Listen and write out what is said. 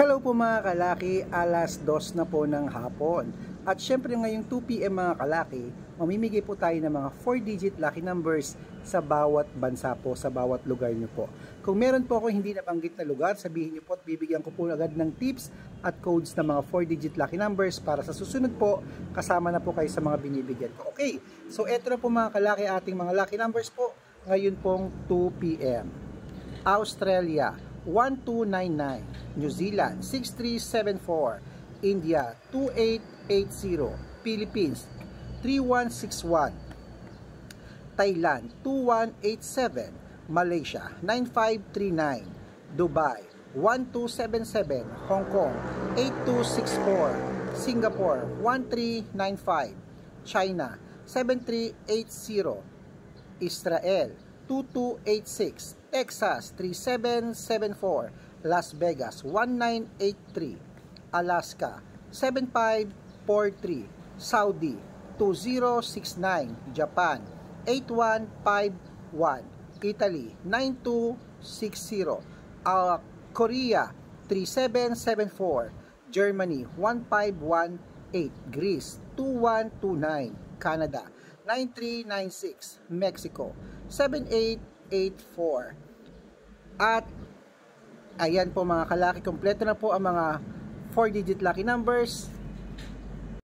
Hello po mga kalaki, alas 2 na po ng hapon. At syempre ngayong 2 PM mga kalaki, mamimigay po tayo ng mga 4-digit lucky numbers sa bawat bansa po, sa bawat lugar nyo po. Kung meron po ako hindi nabanggit na lugar, sabihin nyo po at bibigyan ko po agad ng tips at codes ng mga 4-digit lucky numbers para sa susunod po, kasama na po kayo sa mga binibigyan ko. Okay, so eto na po mga kalaki ating mga lucky numbers po ngayon pong 2 PM. Australia 1299, New Zealand 6374, India 2880, Philippines 3161, Thailand 2187, Malaysia 9539, Dubai 1277, Hong Kong 8264, Singapore 1395, China 7380, Israel 2286, Texas 3774, Las Vegas 1983, Alaska 7543, Saudi 2069, Japan 8151, Italy 9260, Korea 3774, Germany 1518, Greece 2129, Canada 9396, Mexico 7884. At ayan po mga kalaki, kompleto na po ang mga 4-digit lucky numbers.